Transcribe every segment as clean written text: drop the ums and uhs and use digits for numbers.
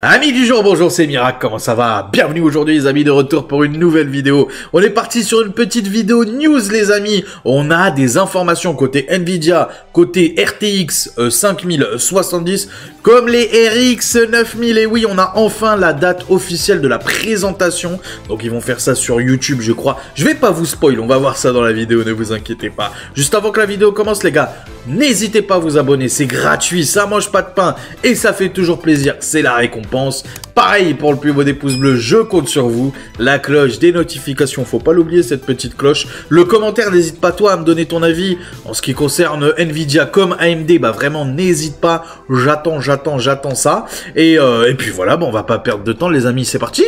Amis du jour, bonjour, c'est Mirac, comment ça va? Bienvenue aujourd'hui les amis, de retour pour une nouvelle vidéo. On est parti sur une petite vidéo news les amis. On a des informations côté Nvidia, côté RTX 5070, comme les RX 9000. Et oui, on a enfin la date officielle de la présentation. Donc ils vont faire ça sur YouTube je crois. Je vais pas vous spoil, on va voir ça dans la vidéo, ne vous inquiétez pas. Juste avant que la vidéo commence les gars, n'hésitez pas à vous abonner, c'est gratuit, ça mange pas de pain et ça fait toujours plaisir, c'est la récompense. Pareil pour le plus beau des pouces bleus, je compte sur vous. La cloche des notifications, faut pas l'oublier cette petite cloche. Le commentaire, n'hésite pas toi à me donner ton avis en ce qui concerne Nvidia comme AMD. Bah vraiment n'hésite pas, j'attends ça. Et puis voilà, bon, on va pas perdre de temps les amis, c'est parti.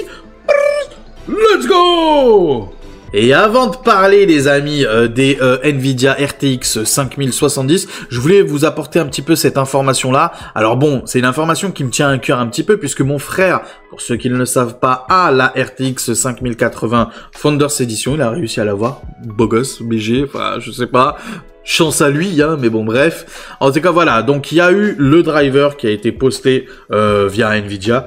Let's go! Et avant de parler, les amis, des Nvidia RTX 5070, je voulais vous apporter un petit peu cette information-là. Alors bon, c'est une information qui me tient à cœur un petit peu, puisque mon frère, pour ceux qui ne le savent pas, a la RTX 5080 Founders Edition. Il a réussi à l'avoir. Beau gosse, BG, enfin, je sais pas. Chance à lui, hein, mais bon, bref. En tout cas, voilà. Donc, il y a eu le driver qui a été posté via Nvidia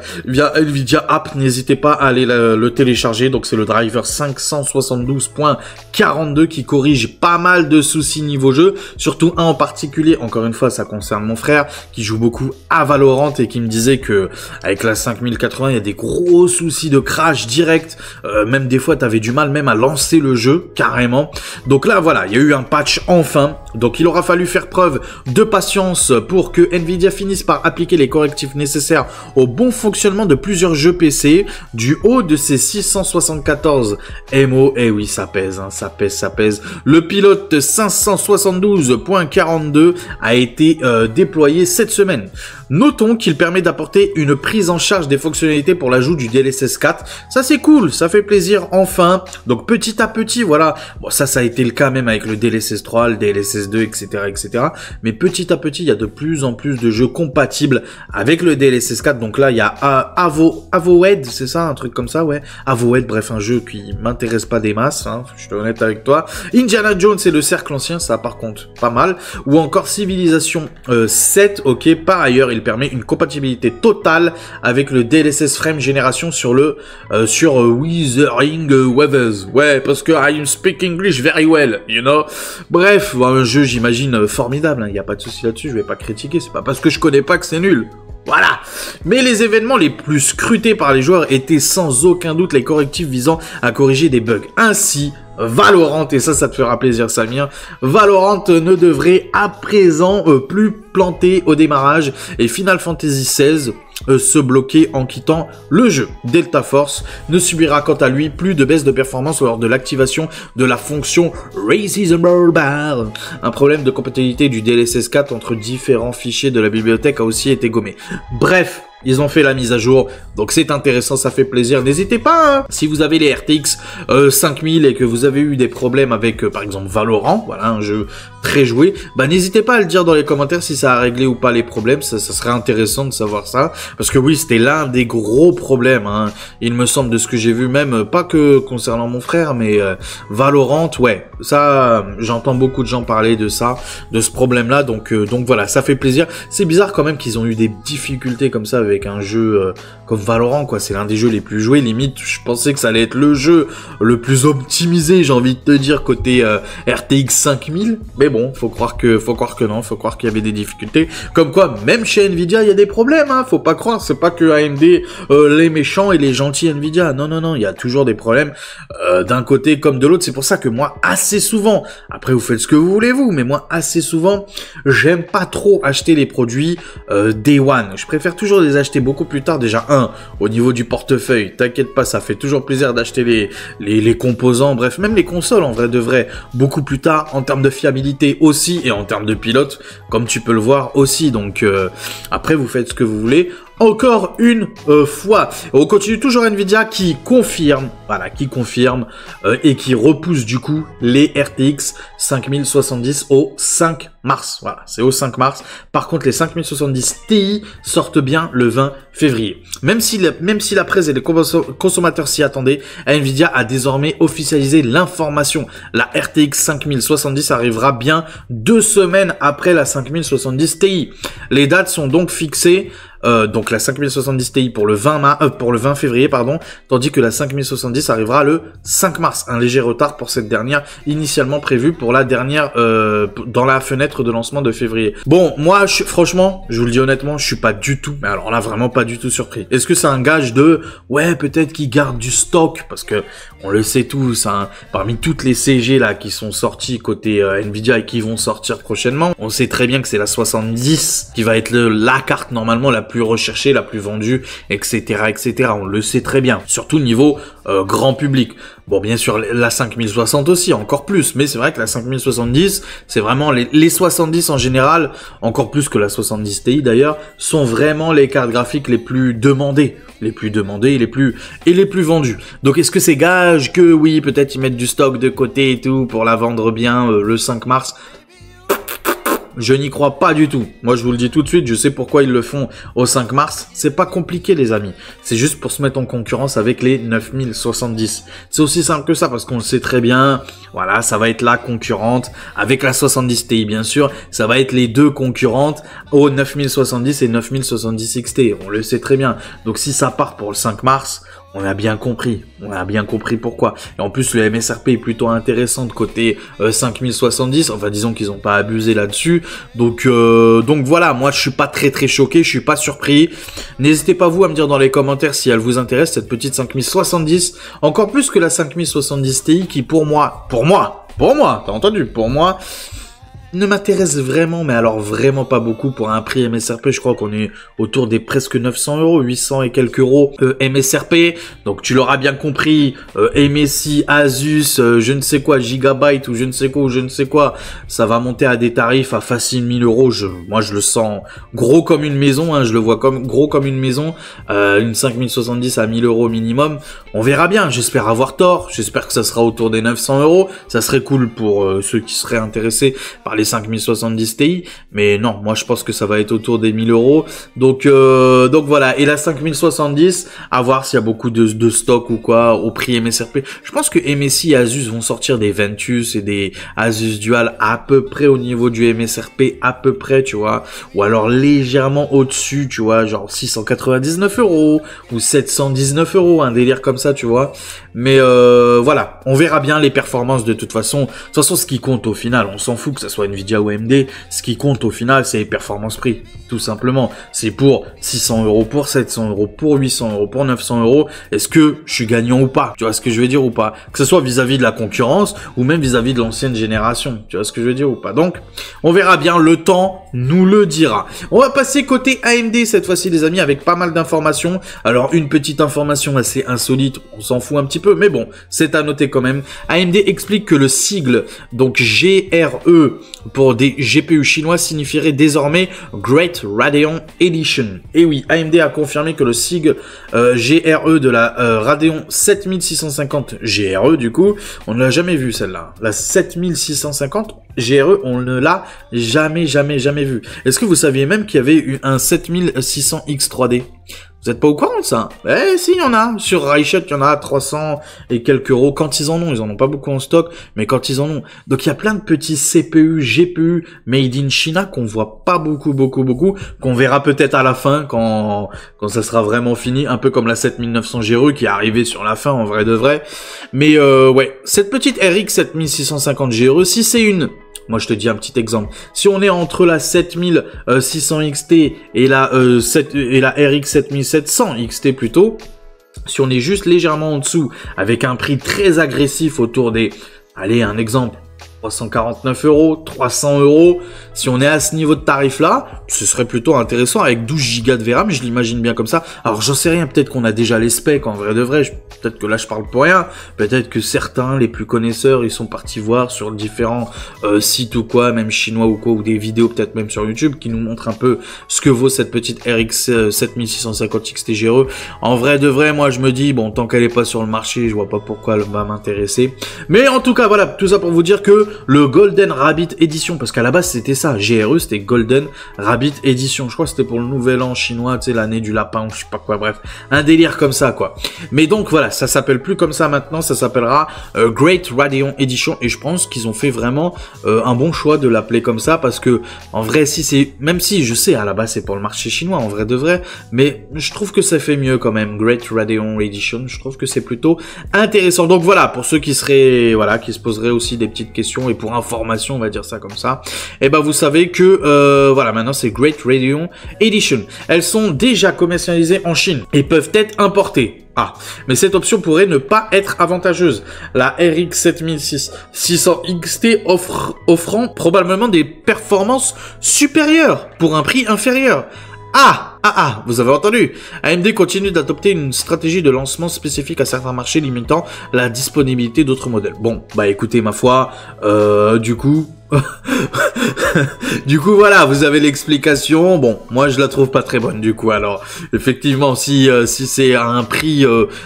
App. N'hésitez pas à aller le télécharger. Donc, c'est le driver 572.42 qui corrige pas mal de soucis niveau jeu. Surtout un en particulier. Encore une fois, ça concerne mon frère qui joue beaucoup à Valorant et qui me disait que avec la 5080, il y a des gros soucis de crash direct. Même des fois, t'avais du mal même à lancer le jeu, carrément. Donc là, voilà, il y a eu un patch enfin. Donc il aura fallu faire preuve de patience pour que Nvidia finisse par appliquer les correctifs nécessaires au bon fonctionnement de plusieurs jeux PC du haut de ces 674 MO. Et oui, ça pèse, hein, ça pèse. Le pilote 572.42 a été déployé cette semaine. Notons qu'il permet d'apporter une prise en charge des fonctionnalités pour l'ajout du DLSS 4. Ça c'est cool, ça fait plaisir enfin. Donc petit à petit, voilà. Bon, ça a été le cas même avec le DLSS 3, le DLSS 2, etc., etc. Mais petit à petit, il y a de plus en plus de jeux compatibles avec le DLSS 4. Donc là, il y a Avowed, c'est ça, un truc comme ça, ouais. Avowed, bref, un jeu qui m'intéresse pas des masses, hein, je suis honnête avec toi. Indiana Jones et le Cercle Ancien, ça par contre, pas mal. Ou encore Civilization 7, ok. Par ailleurs, il permet une compatibilité totale avec le DLSS Frame Génération sur Wuthering Waves. Ouais, parce que I speak English very well, you know. Bref, un jeu, j'imagine, formidable, hein. Il n'y a pas de souci là-dessus, je vais pas critiquer, c'est pas parce que je connais pas que c'est nul. Voilà. Mais les événements les plus scrutés par les joueurs étaient sans aucun doute les correctifs visant à corriger des bugs. Ainsi, Valorant, et ça te fera plaisir Samir, Valorant ne devrait à présent plus planter au démarrage et Final Fantasy XVI se bloquer en quittant le jeu. Delta Force ne subira quant à lui plus de baisse de performance lors de l'activation de la fonction Racism Bar. Un problème de compatibilité du DLSS 4 entre différents fichiers de la bibliothèque a aussi été gommé. Bref, ils ont fait la mise à jour, donc c'est intéressant, ça fait plaisir. N'hésitez pas, hein, si vous avez les RTX 5000 et que vous avez eu des problèmes avec, par exemple, Valorant, voilà, un jeu très joué, bah n'hésitez pas à le dire dans les commentaires si ça a réglé ou pas les problèmes, ça serait intéressant de savoir ça. Parce que oui, c'était l'un des gros problèmes, hein, il me semble, de ce que j'ai vu, même pas que concernant mon frère, mais Valorant, ouais, ça, j'entends beaucoup de gens parler de ça, de ce problème-là, donc voilà, ça fait plaisir. C'est bizarre quand même qu'ils ont eu des difficultés comme ça avec un jeu comme Valorant, quoi. C'est l'un des jeux les plus joués, limite je pensais que ça allait être le jeu le plus optimisé, j'ai envie de te dire, côté RTX 5000, mais bon, faut croire que non, faut croire qu'il y avait des difficultés, comme quoi même chez Nvidia il y a des problèmes, hein, faut pas croire, c'est pas que AMD les méchants et les gentils Nvidia, non, il y a toujours des problèmes d'un côté comme de l'autre. C'est pour ça que moi, assez souvent, après vous faites ce que vous voulez vous, mais moi assez souvent, j'aime pas trop acheter les produits Day One, je préfère toujours les acheter beaucoup plus tard. Déjà, au niveau du portefeuille, t'inquiète pas, ça fait toujours plaisir d'acheter les composants, bref, même les consoles en vrai de vrai, beaucoup plus tard, en termes de fiabilité aussi, et en termes de pilote, comme tu peux le voir aussi. Donc après, vous faites ce que vous voulez. Encore une fois, on continue toujours Nvidia qui confirme, voilà, et qui repousse du coup les RTX 5070 au 5 mars. Voilà, c'est au 5 mars. Par contre, les 5070 Ti sortent bien le 20 février. Même si la presse et les consommateurs s'y attendaient, Nvidia a désormais officialisé l'information. La RTX 5070 arrivera bien 2 semaines après la 5070 Ti. Les dates sont donc fixées donc la 5070 Ti pour le 20 février, pardon, tandis que la 5070 arrivera le 5 mars. Un léger retard pour cette dernière, initialement prévue pour la dernière, dans la fenêtre de lancement de février. Bon, moi, franchement, je vous le dis honnêtement, je suis pas du tout, mais alors là, vraiment pas du tout surpris. Est-ce que c'est un gage de, ouais, peut-être qu'ils gardent du stock, parce que, on le sait tous, hein, parmi toutes les CG là qui sont sorties côté Nvidia et qui vont sortir prochainement, on sait très bien que c'est la 70 qui va être la carte normalement la plus recherchée, la plus vendue, etc., etc. On le sait très bien, surtout niveau grand public. Bon, bien sûr, la 5060 aussi, encore plus, mais c'est vrai que la 5070, c'est vraiment les 70 en général, encore plus que la 70 Ti d'ailleurs, sont vraiment les cartes graphiques les plus demandées et les plus vendues. Donc est-ce que c'est gage que oui, peut-être ils mettent du stock de côté et tout pour la vendre bien le 5 mars? Je n'y crois pas du tout. Moi, je vous le dis tout de suite, je sais pourquoi ils le font au 5 mars. C'est pas compliqué, les amis. C'est juste pour se mettre en concurrence avec les 9070. C'est aussi simple que ça, parce qu'on le sait très bien. Voilà, ça va être la concurrente avec la 70 Ti, bien sûr. Ça va être les deux concurrentes aux 9070 et 9070 XT. On le sait très bien. Donc, si ça part pour le 5 mars... on a bien compris pourquoi. Et en plus, le MSRP est plutôt intéressant de côté 5070. Enfin, disons qu'ils n'ont pas abusé là-dessus. Donc voilà, moi, je suis pas très choqué, je suis pas surpris. N'hésitez pas, vous, à me dire dans les commentaires si elle vous intéresse, cette petite 5070. Encore plus que la 5070 Ti qui, pour moi, t'as entendu, pour moi... ne m'intéresse vraiment, mais alors vraiment pas beaucoup pour un prix MSRP. Je crois qu'on est autour des presque 900 euros, 800 et quelques euros MSRP. Donc tu l'auras bien compris, MSI, Asus, je ne sais quoi, Gigabyte ou je ne sais quoi, ça va monter à des tarifs à facile 1000 euros. Moi je le sens gros comme une maison, hein, je le vois gros comme une maison. Une 5070 à 1000 euros minimum. On verra bien, j'espère avoir tort, j'espère que ça sera autour des 900 euros. Ça serait cool pour ceux qui seraient intéressés par les 5070 Ti, mais non, moi je pense que ça va être autour des 1000 euros. Donc voilà, et la 5070, à voir s'il y a beaucoup de stock ou quoi au prix MSRP. Je pense que MSI et Asus vont sortir des Ventus et des Asus Dual à peu près au niveau du MSRP, à peu près, tu vois, ou alors légèrement au-dessus, tu vois, genre 699 euros ou 719 euros, un délire comme ça, tu vois. Mais voilà, on verra bien les performances de toute façon. De toute façon, ce qui compte au final, on s'en fout que ça soit Nvidia ou AMD, ce qui compte au final, c'est les performances prix, tout simplement. C'est pour 600 euros, pour 700 euros, pour 800 euros, pour 900 euros. Est-ce que je suis gagnant ou pas? Tu vois ce que je veux dire ou pas? Que ce soit vis-à-vis de la concurrence ou même vis-à-vis de l'ancienne génération. Tu vois ce que je veux dire ou pas? Donc, on verra bien, le temps nous le dira. On va passer côté AMD cette fois-ci, les amis, avec pas mal d'informations. Alors, une petite information assez insolite, on s'en fout un petit peu, mais bon, c'est à noter quand même. AMD explique que le sigle, donc GRE, pour des GPU chinois signifierait désormais Great Radeon Edition. Et oui, AMD a confirmé que le sigle GRE de la Radeon 7650 GRE, du coup, on ne l'a jamais vu celle-là. La 7650 GRE, on ne l'a jamais vu. Est-ce que vous saviez même qu'il y avait eu un 7600X 3D? Vous êtes pas au courant de ça? Eh si, il y en a. Sur Reichert, il y en a à 300 et quelques euros. Quand ils en ont, ils en ont pas beaucoup en stock, mais quand ils en ont. Donc il y a plein de petits CPU, GPU made in China qu'on voit pas beaucoup, qu'on verra peut-être à la fin quand ça sera vraiment fini. Un peu comme la 7900 GRE qui est arrivée sur la fin en vrai de vrai. Mais ouais, cette petite RX 7650 GRE, si c'est une... Moi, je te dis un petit exemple. Si on est entre la 7600 XT et la RX 7700 XT plutôt, si on est juste légèrement en dessous, avec un prix très agressif autour des... Allez, un exemple. 349 euros, 300 euros. Si on est à ce niveau de tarif-là, ce serait plutôt intéressant avec 12 Go de VRAM, je l'imagine bien comme ça. Alors, j'en sais rien, peut-être qu'on a déjà les specs en vrai de vrai. Peut-être que là, je parle pour rien. Peut-être que certains, les plus connaisseurs, ils sont partis voir sur différents sites ou quoi, même chinois ou quoi, ou des vidéos peut-être même sur YouTube, qui nous montrent un peu ce que vaut cette petite RX 7650 XT GRE. En vrai de vrai, moi, je me dis, bon, tant qu'elle est pas sur le marché, je vois pas pourquoi elle va m'intéresser. Mais en tout cas, voilà, tout ça pour vous dire que le Golden Rabbit Edition, parce qu'à la base c'était ça, GRE c'était Golden Rabbit Edition, je crois que c'était pour le nouvel an chinois, tu sais, l'année du lapin, ou je sais pas quoi, bref, un délire comme ça quoi. Mais donc voilà, ça s'appelle plus comme ça maintenant, ça s'appellera Great Radeon Edition, et je pense qu'ils ont fait vraiment un bon choix de l'appeler comme ça, parce que en vrai, si c'est, même si je sais à la base c'est pour le marché chinois en vrai de vrai, mais je trouve que ça fait mieux quand même, Great Radeon Edition, je trouve que c'est plutôt intéressant. Donc voilà, pour ceux qui seraient, voilà, qui se poseraient aussi des petites questions, et pour information on va dire ça comme ça, et ben vous savez que voilà, maintenant c'est Great Radeon Edition. Elles sont déjà commercialisées en Chine et peuvent être importées. Ah, mais cette option pourrait ne pas être avantageuse. La RX 7600 XT offrant probablement des performances supérieures pour un prix inférieur. Vous avez entendu. AMD continue d'adopter une stratégie de lancement spécifique à certains marchés limitant la disponibilité d'autres modèles. Bon, bah écoutez, ma foi, du coup... du coup voilà, vous avez l'explication. Bon, moi je la trouve pas très bonne du coup. Alors effectivement, si c'est à un prix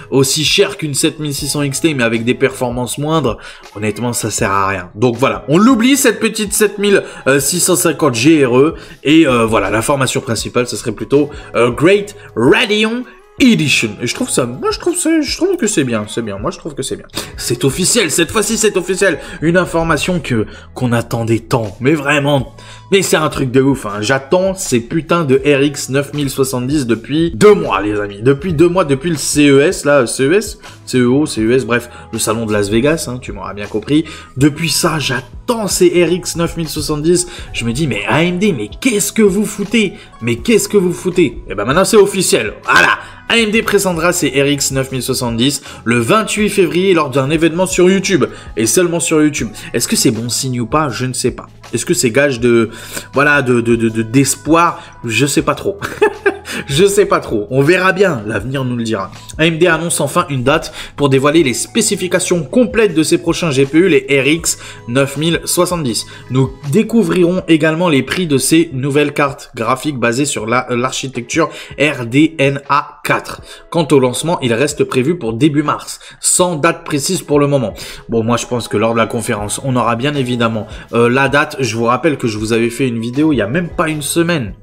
aussi cher qu'une 7600 XT mais avec des performances moindres, honnêtement ça sert à rien. Donc voilà, on l'oublie cette petite 7650 GRE, et voilà, l'information principale ce serait plutôt Great Radeon Edition. Et je trouve que c'est bien, moi je trouve que c'est bien. C'est officiel, cette fois-ci c'est officiel. Une information qu'on attendait tant, mais vraiment, mais c'est un truc de ouf, hein. J'attends ces putains de RX 9070 depuis 2 mois les amis, depuis 2 mois, depuis le CES, là, CES, bref, le salon de Las Vegas, hein, tu m'auras bien compris. Depuis ça, j'attends ces RX 9070, je me dis, mais AMD, mais qu'est-ce que vous foutez? Et ben maintenant c'est officiel, voilà. AMD présentera ses RX 9070 le 28 février lors d'un événement sur YouTube, et seulement sur YouTube. Est-ce que c'est bon signe ou pas? Je ne sais pas. Est-ce que c'est gage de, voilà, d'espoir? Je sais pas trop. Je sais pas trop, on verra bien, l'avenir nous le dira. AMD annonce enfin une date pour dévoiler les spécifications complètes de ses prochains GPU, les RX 9070. Nous découvrirons également les prix de ces nouvelles cartes graphiques basées sur l'architecture RDNA 4. Quant au lancement, il reste prévu pour début mars, sans date précise pour le moment. Bon, moi je pense que lors de la conférence, on aura bien évidemment la date. Je vous rappelle que je vous avais fait une vidéo il y a même pas une semaine,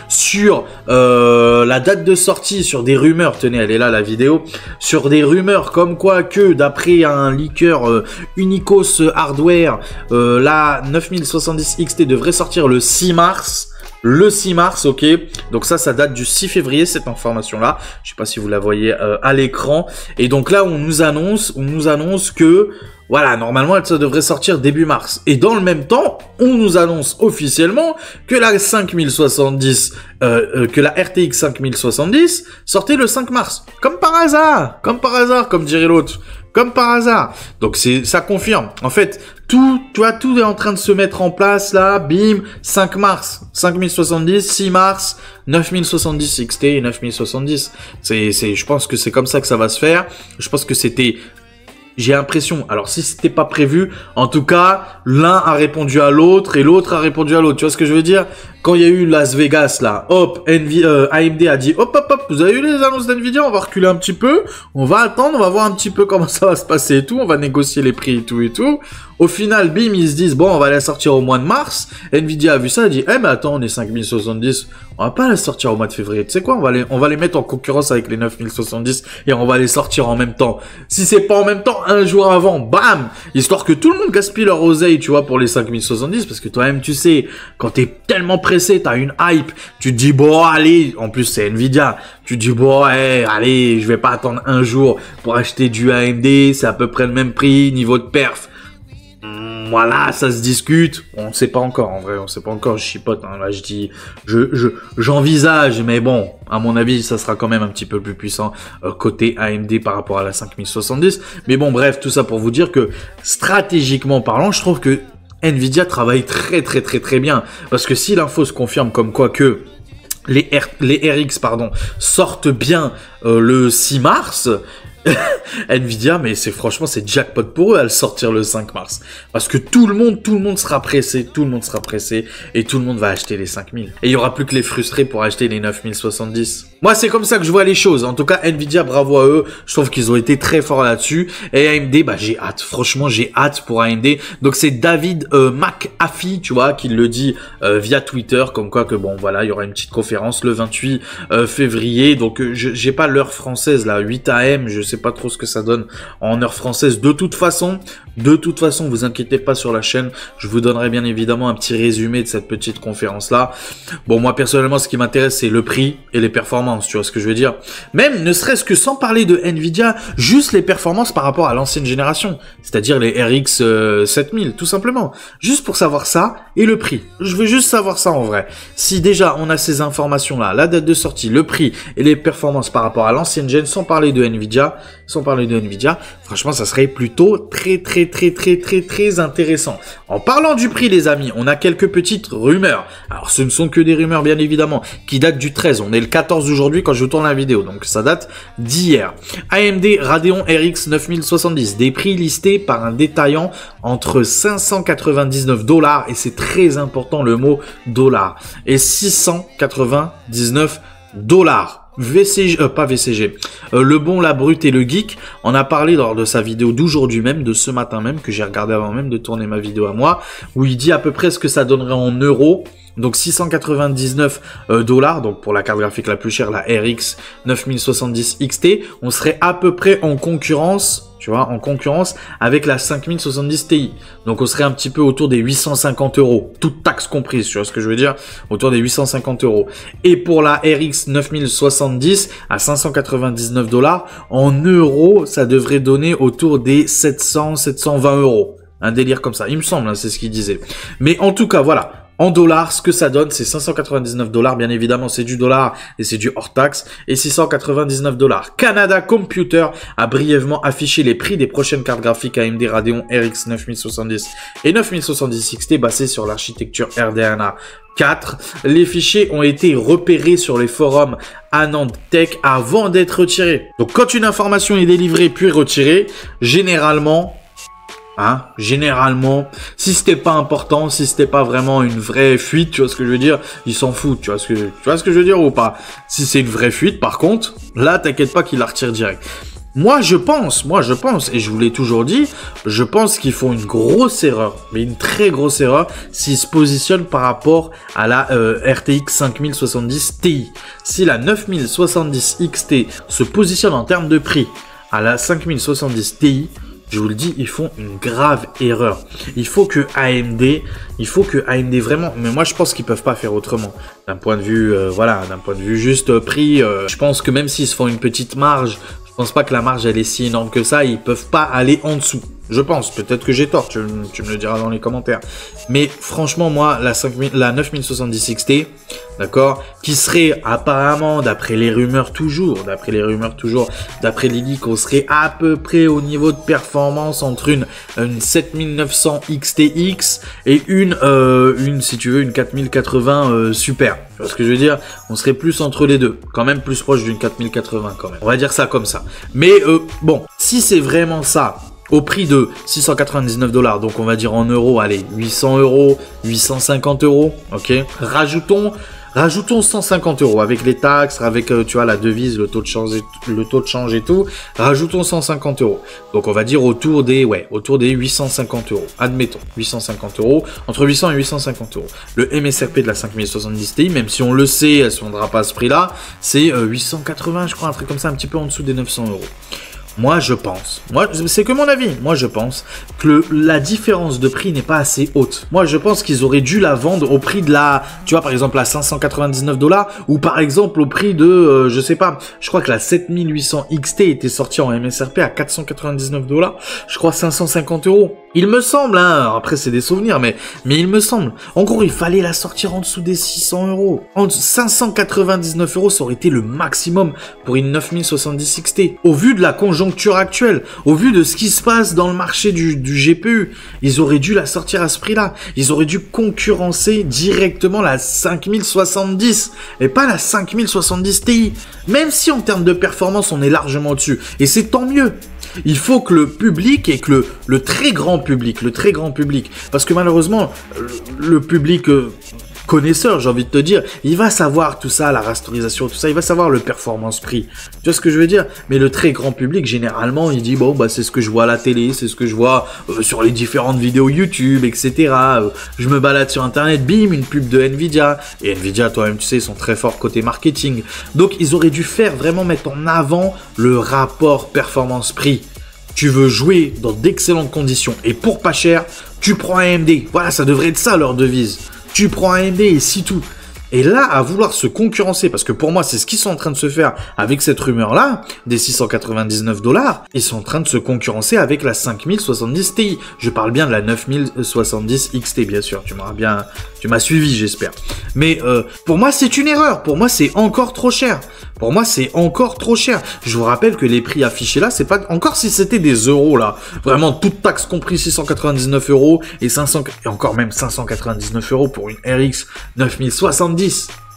sur la date de sortie, sur des rumeurs, tenez, elle est là la vidéo, sur des rumeurs comme quoi que d'après un leaker Unicos Hardware, la 9070 XT devrait sortir le 6 mars. Le 6 mars, ok. Donc ça date du 6 février, cette information-là. Je sais pas si vous la voyez à l'écran. Et donc là, on nous annonce que, voilà, normalement, ça devrait sortir début mars. Et dans le même temps, on nous annonce officiellement que la 5070, que la RTX 5070 sortait le 5 mars. Comme par hasard, comme dirait l'autre. Comme par hasard. Donc ça confirme. En fait, tout est en train de se mettre en place là. Bim, 5 mars, 5070, 6 mars, 9070 XT et 9070. Je pense que c'est comme ça que ça va se faire. Je pense que j'ai l'impression, alors si c'était pas prévu, en tout cas, l'un a répondu à l'autre et l'autre a répondu à l'autre. Tu vois ce que je veux dire? Quand il y a eu Las Vegas, là, hop, AMD a dit, hop, vous avez eu les annonces d'NVIDIA, on va reculer un petit peu, on va attendre, on va voir un petit peu comment ça va se passer et tout, on va négocier les prix et tout. Au final, bim, ils se disent, bon, on va la sortir au mois de mars. NVIDIA a vu ça, a dit, mais attends, on est 5070, on va pas la sortir au mois de février. Tu sais quoi, on va les mettre en concurrence avec les 9070 et on va les sortir en même temps. Si c'est pas en même temps, un jour avant, bam, histoire que tout le monde gaspille leur oseille, tu vois, pour les 5070, parce que toi-même, tu sais, quand t'es tellement pressé, t'as une hype, tu te dis, bon, allez, en plus, c'est NVIDIA, tu te dis, bon, allez, je vais pas attendre un jour pour acheter du AMD, c'est à peu près le même prix, niveau de perf. Voilà, ça se discute. On sait pas encore, en vrai, on sait pas encore. Je chipote, hein. Là, je dis, j'envisage, mais bon, à mon avis, ça sera quand même un petit peu plus puissant côté AMD par rapport à la 5070. Mais bon, bref, tout ça pour vous dire que stratégiquement parlant, je trouve que NVIDIA travaille très bien, parce que si l'info se confirme comme quoi que les RX sortent bien le 6 mars. Nvidia, mais franchement c'est jackpot pour eux à le sortir le 5 mars, parce que tout le monde sera pressé, et tout le monde va acheter les 5000, et il y aura plus que les frustrés pour acheter les 9070. Moi, c'est comme ça que je vois les choses. En tout cas, Nvidia, bravo à eux. Je trouve qu'ils ont été très forts là-dessus. Et AMD, bah, j'ai hâte. Franchement, j'ai hâte pour AMD. Donc, c'est David McAfee, tu vois, qui le dit via Twitter. Comme quoi que, bon, voilà, il y aura une petite conférence le 28 février. Donc, j'ai pas l'heure française, là, 8 AM. Je sais pas trop ce que ça donne en heure française. De toute façon, vous inquiétez pas sur la chaîne. Je vous donnerai bien évidemment un petit résumé de cette petite conférence-là. Bon, moi, personnellement, ce qui m'intéresse, c'est le prix et les performances. Tu vois ce que je veux dire? Même ne serait-ce que sans parler de Nvidia, juste les performances par rapport à l'ancienne génération, c'est-à-dire les RX 7000, tout simplement. Juste pour savoir ça et le prix. Je veux juste savoir ça en vrai. Si déjà on a ces informations-là, la date de sortie, le prix et les performances par rapport à l'ancienne gen, sans parler de Nvidia, franchement, ça serait plutôt très intéressant. En parlant du prix, les amis, on a quelques petites rumeurs. Alors, ce ne sont que des rumeurs, bien évidemment, qui datent du 13. On est le 14 aujourd'hui quand je tourne la vidéo, donc ça date d'hier. AMD Radeon RX 9070, des prix listés par un détaillant entre 599 $, et c'est très important le mot dollar, et 699 $. VCG, pas VCG, le bon, la brute et le geek en a parlé lors de sa vidéo d'aujourd'hui même, de ce matin même, que j'ai regardé avant même de tourner ma vidéo à moi, où il dit à peu près ce que ça donnerait en euros. Donc 699 $, donc pour la carte graphique la plus chère, la RX 9070 XT, on serait à peu près en concurrence, tu vois, en concurrence avec la 5070 Ti. Donc on serait un petit peu autour des 850 €, toute taxe comprise, tu vois ce que je veux dire, autour des 850 €. Et pour la RX 9070 à 599 $, en euros, ça devrait donner autour des 720 €. Un délire comme ça, il me semble, hein, c'est ce qu'il disait. Mais en tout cas, voilà. En dollars, ce que ça donne, c'est 599 $, bien évidemment, c'est du dollar et c'est du hors taxe, et 699 $. Canada Computer a brièvement affiché les prix des prochaines cartes graphiques AMD Radeon RX 9070 et 9070 XT basées sur l'architecture RDNA 4. Les fichiers ont été repérés sur les forums AnandTech avant d'être retirés. Donc, quand une information est délivrée puis retirée, généralement, si c'était pas important, si c'était pas vraiment une vraie fuite, tu vois ce que je veux dire, ils s'en foutent, tu vois ce que je veux dire ou pas? Si c'est une vraie fuite, par contre, là, t'inquiète pas qu'ils la retirent direct. Moi, je pense, et je vous l'ai toujours dit, je pense qu'ils font une grosse erreur, mais une très grosse erreur, s'ils se positionnent par rapport à la RTX 5070 Ti. Si la 9070 XT se positionne en termes de prix à la 5070 Ti, je vous le dis, ils font une grave erreur. Il faut que AMD vraiment, mais moi je pense qu'ils peuvent pas faire autrement. D'un point de vue, d'un point de vue juste prix, je pense que même s'ils se font une petite marge, je pense pas que la marge elle est si énorme que ça, ils peuvent pas aller en dessous. Je pense, peut-être que j'ai tort, tu me le diras dans les commentaires. Mais franchement, moi, la 9070 XT, d'accord, qui serait apparemment, d'après les rumeurs toujours, d'après les leaks, on serait à peu près au niveau de performance entre une 7900 XTX et une, si tu veux, une 4080 Super. Tu vois ce que je veux dire? On serait plus entre les deux, quand même plus proche d'une 4080 quand même. On va dire ça comme ça. Mais bon, si c'est vraiment ça, au prix de 699 $, donc on va dire en euros, allez, 800 €, 850 €, ok. Rajoutons 150 € avec les taxes, avec tu vois la devise, le taux de change et tout. Rajoutons 150 €. Donc on va dire autour des 850 €. Admettons 850 €, entre 800 et 850 €. Le MSRP de la 5070 Ti, même si on le sait, elle ne se vendra pas à ce prix-là, c'est 880, je crois, un truc comme ça, un petit peu en dessous des 900 €. Moi, je pense, c'est que mon avis, moi je pense que la différence de prix n'est pas assez haute. Moi, je pense qu'ils auraient dû la vendre au prix de la, tu vois, par exemple, à 599 $, ou par exemple au prix de, je sais pas, je crois que la 7800 XT était sortie en MSRP à 499 $, je crois 550 €. Il me semble, hein, après c'est des souvenirs, mais il me semble. En gros, il fallait la sortir en dessous des 600 €. En 599 €, ça aurait été le maximum pour une 9070 XT. Au vu de la conjoncture actuelle, au vu de ce qui se passe dans le marché du GPU, ils auraient dû la sortir à ce prix-là. Ils auraient dû concurrencer directement la 5070 et pas la 5070 Ti. Même si en termes de performance, on est largement au-dessus. Et c'est tant mieux. Il faut que le public et que le très grand public, parce que malheureusement, le public connaisseur, j'ai envie de te dire, il va savoir tout ça, la rasterisation, tout ça, il va savoir le performance prix. Tu vois ce que je veux dire? Mais le très grand public, généralement, il dit, bon, bah, c'est ce que je vois à la télé, c'est ce que je vois sur les différentes vidéos YouTube, etc. Je me balade sur Internet, bim, une pub de Nvidia. Et Nvidia, toi-même, tu sais, ils sont très forts côté marketing. Donc, ils auraient dû faire vraiment mettre en avant le rapport performance-prix. Tu veux jouer dans d'excellentes conditions et pour pas cher, tu prends AMD. Voilà, ça devrait être ça leur devise. Tu prends AMD et c'est tout. Et là, à vouloir se concurrencer, parce que pour moi, c'est ce qu'ils sont en train de se faire avec cette rumeur-là, des 699 $, ils sont en train de se concurrencer avec la 5070 Ti. Je parle bien de la 9070 XT, bien sûr. Tu m'as suivi, j'espère. Mais pour moi, c'est une erreur. Pour moi, c'est encore trop cher. Pour moi, c'est encore trop cher. Je vous rappelle que les prix affichés là, c'est pas... Encore si c'était des euros là, vraiment toute taxe compris, 699 € et 500... Et encore même 599 € pour une RX 9070.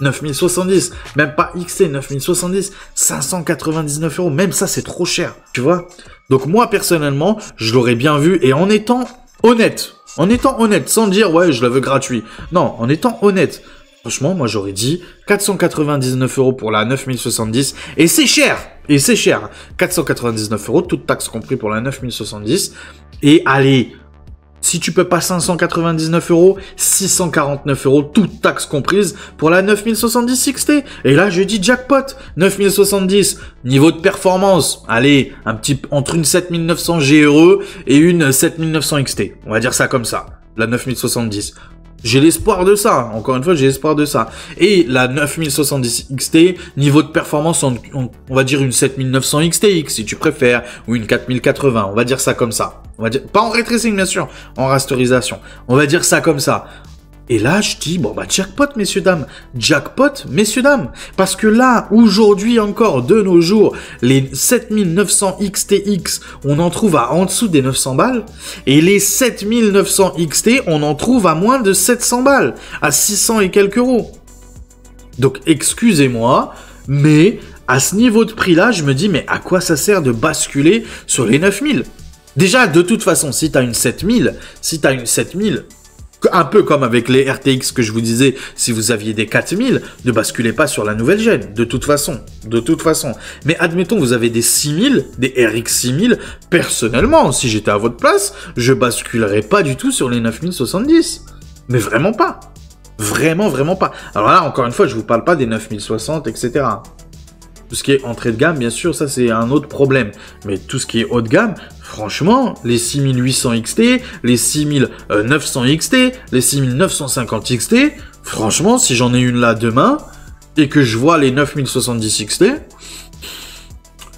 9070, même pas XT, 9070, 599 €. Même ça, c'est trop cher, tu vois. Donc moi, personnellement, je l'aurais bien vu et en étant honnête. En étant honnête, sans dire, ouais, je la veux gratuit. Non, en étant honnête. Franchement, moi, j'aurais dit 499 € pour la 9070. Et c'est cher. Et c'est cher. 499 €, toute taxe compris pour la 9070. Et allez, si tu peux pas 599 €, 649 €, toute taxe comprise pour la 9070 XT. Et là, je dis jackpot. 9070, niveau de performance. Allez, un petit, entre une 7900 GRE et une 7900 XT. On va dire ça comme ça. La 9070. J'ai l'espoir de ça. Encore une fois, j'ai l'espoir de ça. Et la 9070 XT, niveau de performance, on va dire une 7900 XTX, si tu préfères, ou une 4080. On va dire ça comme ça. On va dire, pas en ray tracing, bien sûr, en rasterisation. On va dire ça comme ça. Et là, je dis, bon, bah, jackpot, messieurs, dames. Jackpot, messieurs, dames. Parce que là, aujourd'hui encore, de nos jours, les 7900 XTX, on en trouve à en dessous des 900 balles. Et les 7900 XT, on en trouve à moins de 700 balles. À 600 et quelques euros. Donc, excusez-moi, mais à ce niveau de prix-là, je me dis, mais à quoi ça sert de basculer sur les 9000? Déjà, de toute façon, si t'as une 7000, un peu comme avec les RTX que je vous disais, si vous aviez des 4000, ne basculez pas sur la nouvelle gêne, de toute façon. Mais admettons, vous avez des 6000, des RX 6000, personnellement, si j'étais à votre place, je basculerais pas du tout sur les 9070. Mais vraiment pas. Vraiment pas. Alors là, encore une fois, je vous parle pas des 9060, etc. Tout ce qui est entrée de gamme, bien sûr, ça c'est un autre problème. Mais tout ce qui est haut de gamme, franchement, les 6800 XT, les 6900 XT, les 6950 XT, franchement, si j'en ai une là demain, et que je vois les 9070 XT,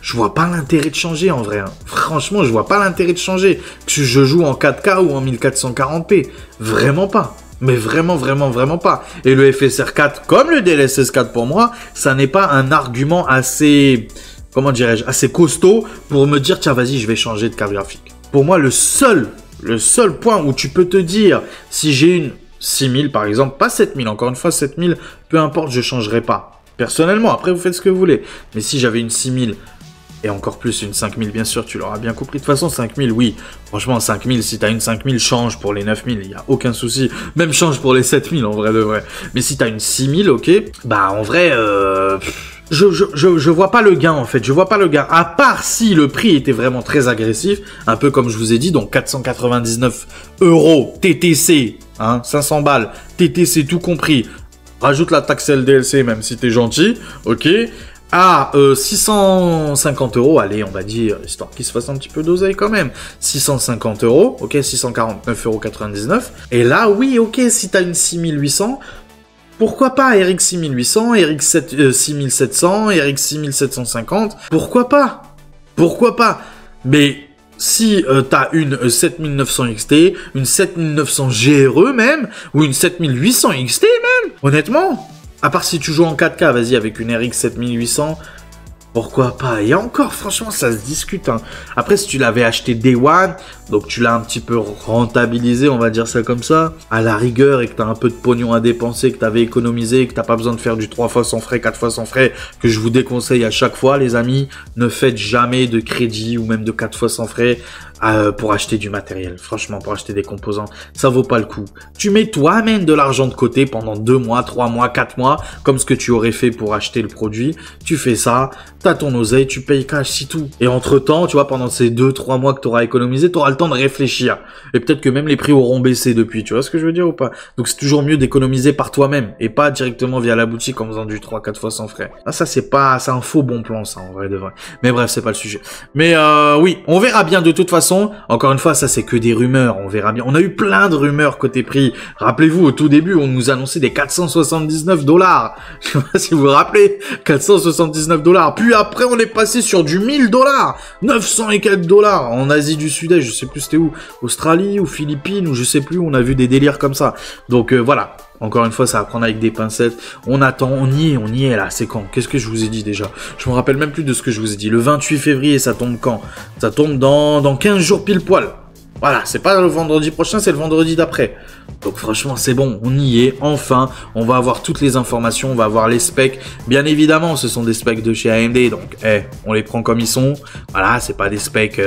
je vois pas l'intérêt de changer en vrai. Hein. Franchement, je vois pas l'intérêt de changer. Que je joue en 4K ou en 1440p. Vraiment pas. Mais vraiment pas. Et le FSR 4, comme le DLSS 4 pour moi, ça n'est pas un argument assez, comment dirais-je, assez costaud pour me dire, tiens, vas-y, je vais changer de carte graphique. Pour moi, le seul point où tu peux te dire, si j'ai une 6000 par exemple, pas 7000, encore une fois, 7000, peu importe, je changerai pas. Personnellement, après, vous faites ce que vous voulez. Mais si j'avais une 6000, et encore plus une 5000, bien sûr, tu l'auras bien compris. De toute façon, 5000, oui. Franchement, 5000, si t'as une 5000, change pour les 9000, il n'y a aucun souci. Même change pour les 7000, en vrai de vrai. Mais si t'as une 6000, ok, bah en vrai, je vois pas le gain, en fait. Je vois pas le gain. À part si le prix était vraiment très agressif, un peu comme je vous ai dit, donc 499 € TTC, hein, 500 balles, TTC tout compris. Rajoute la taxe LDLC, même si t'es gentil, ok. À 650 €, allez, on va dire, histoire qu'il se fasse un petit peu d'oseille quand même. 650 €, ok, 649,99 €. Et là, oui, ok, si t'as une 6800, pourquoi pas RX 6800, RX 6700, RX 6750, pourquoi pas? Mais si t'as une 7900 XT, une 7900 GRE même, ou une 7800 XT même, honnêtement... À part si tu joues en 4K, vas-y, avec une RX 7800, pourquoi pas? Et encore, franchement, ça se discute. Hein. Après, si tu l'avais acheté Day One, donc tu l'as un petit peu rentabilisé, on va dire ça comme ça, à la rigueur, et que tu as un peu de pognon à dépenser, que tu avais économisé, que tu n'as pas besoin de faire du 3 fois sans frais, 4 fois sans frais, que je vous déconseille à chaque fois, les amis, ne faites jamais de crédit ou même de 4 fois sans frais. pour acheter du matériel. Franchement, pour acheter des composants, ça vaut pas le coup. Tu mets toi-même de l'argent de côté pendant 2 mois, 3 mois, 4 mois, comme ce que tu aurais fait pour acheter le produit. Tu fais ça, t'as ton oseille, tu payes cash, c'est tout. Et entre-temps, tu vois, pendant ces 2-3 mois que tu auras économisé, tu auras le temps de réfléchir. Et peut-être que même les prix auront baissé depuis, tu vois ce que je veux dire ou pas? Donc c'est toujours mieux d'économiser par toi-même et pas directement via la boutique en faisant du 3-4 fois sans frais. Ah, ça c'est un faux bon plan ça en vrai de vrai. Mais bref, c'est pas le sujet. Mais oui, on verra bien de toute façon. Encore une fois, ça c'est que des rumeurs, on verra bien. On a eu plein de rumeurs côté prix. Rappelez-vous, au tout début, on nous annonçait des 479 $. Je sais pas si vous vous rappelez, 479 $. Puis après, on est passé sur du 1000 $, 900 et quelques $ en Asie du Sud-Est, je sais plus c'était où, Australie ou Philippines ou je sais plus, on a vu des délires comme ça. Donc voilà. Encore une fois, ça va prendre avec des pincettes. On attend, on y est là. C'est quand? Qu'est-ce que je vous ai dit déjà? Je me rappelle même plus de ce que je vous ai dit. Le 28 février, ça tombe quand? Ça tombe dans 15 jours pile poil. Voilà, c'est pas le vendredi prochain, c'est le vendredi d'après. Donc franchement, c'est bon, on y est, enfin. On va avoir toutes les informations, on va avoir les specs. Bien évidemment, ce sont des specs de chez AMD, donc on les prend comme ils sont. Voilà, c'est pas des specs,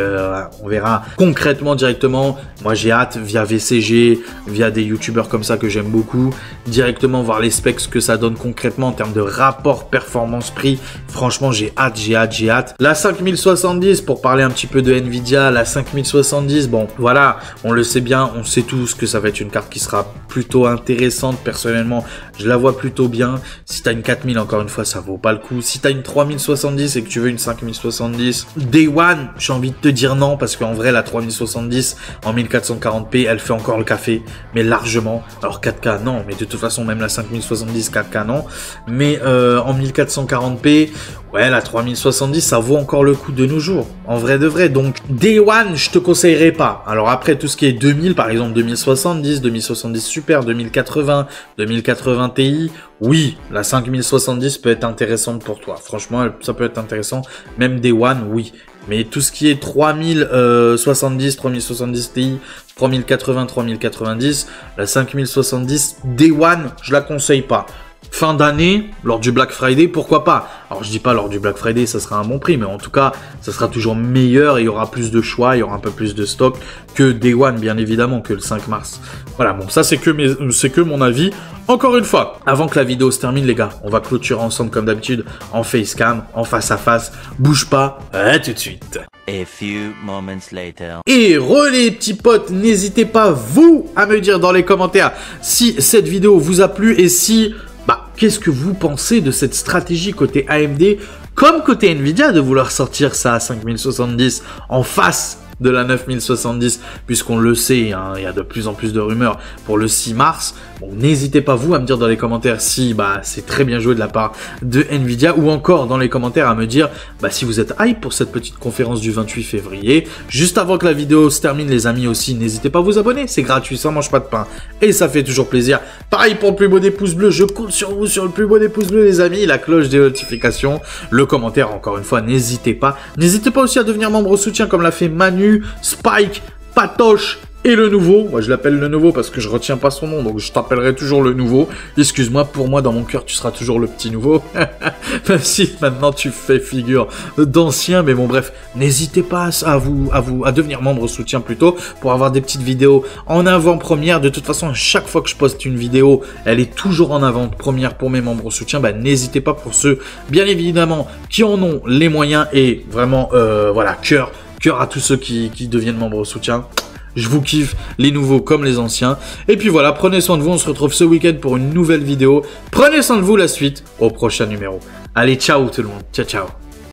on verra concrètement directement. Moi, j'ai hâte, via VCG, via des youtubeurs comme ça que j'aime beaucoup, directement voir les specs, ce que ça donne concrètement en termes de rapport performance-prix. Franchement, j'ai hâte. La 5070, pour parler un petit peu de Nvidia, la 5070, bon, voilà, on le sait bien, on sait tous que ça va être une carte qui sera plutôt intéressante. Personnellement, je la vois plutôt bien. Si t'as une 4000, encore une fois, ça vaut pas le coup. Si t'as une 3070 et que tu veux une 5070, Day One, j'ai envie de te dire non, parce qu'en vrai, la 3070 en 1440p, elle fait encore le café, mais largement. Alors 4K, non, mais de toute façon, même la 5070 4K, non. Mais en 1440p, ouais, la 3070, ça vaut encore le coup de nos jours, en vrai de vrai. Donc, Day One, je te conseillerais pas. Alors après, tout ce qui est 2000, par exemple 2070, 2070 Super, 2080, 2080 Ti, oui, la 5070 peut être intéressante pour toi. Franchement, ça peut être intéressant. Même Day One, oui. Mais tout ce qui est 3070, 3070 Ti, 3080, 3090, la 5070 Day One, je la conseille pas. Fin d'année, lors du Black Friday, pourquoi pas? Alors je dis pas lors du Black Friday, ça sera un bon prix, mais en tout cas, ça sera toujours meilleur et il y aura plus de choix, il y aura un peu plus de stock que Day One, bien évidemment, que le 5 mars. Voilà, bon, ça c'est que mon avis. Encore une fois, avant que la vidéo se termine, les gars, on va clôturer ensemble comme d'habitude, en facecam, en face à face. Bouge pas, à tout de suite. A few moments later. Et les petits potes, n'hésitez pas, vous, à me dire dans les commentaires si cette vidéo vous a plu et si... qu'est-ce que vous pensez de cette stratégie côté AMD comme côté Nvidia de vouloir sortir ça à 5070 en face de la 9070, puisqu'on le sait, hein, il y a de plus en plus de rumeurs pour le 6 mars. Bon, n'hésitez pas vous à me dire dans les commentaires si c'est très bien joué de la part de Nvidia, ou encore dans les commentaires à me dire si vous êtes hype pour cette petite conférence du 28 février. Juste avant que la vidéo se termine, les amis, aussi, n'hésitez pas à vous abonner, c'est gratuit, ça mange pas de pain et ça fait toujours plaisir. Pareil pour le plus beau des pouces bleus, je compte sur vous sur le plus beau des pouces bleus, les amis, la cloche des notifications, le commentaire, encore une fois, n'hésitez pas. N'hésitez pas aussi à devenir membre au soutien comme l'a fait Manu, Spike, Patoche et le nouveau. Moi je l'appelle le nouveau parce que je retiens pas son nom, donc je t'appellerai toujours le nouveau. Excuse-moi, pour moi dans mon cœur tu seras toujours le petit nouveau. Même si maintenant tu fais figure d'ancien, mais bon bref, n'hésitez pas à devenir membre au soutien plutôt, pour avoir des petites vidéos en avant-première. De toute façon, à chaque fois que je poste une vidéo, elle est toujours en avant-première pour mes membres au soutien. N'hésitez pas, pour ceux bien évidemment qui en ont les moyens, et vraiment voilà, cœur à tous ceux qui deviennent membres au soutien. Je vous kiffe, les nouveaux comme les anciens. Et puis voilà, prenez soin de vous, on se retrouve ce week-end pour une nouvelle vidéo. Prenez soin de vous, la suite au prochain numéro. Allez, ciao tout le monde, ciao ciao.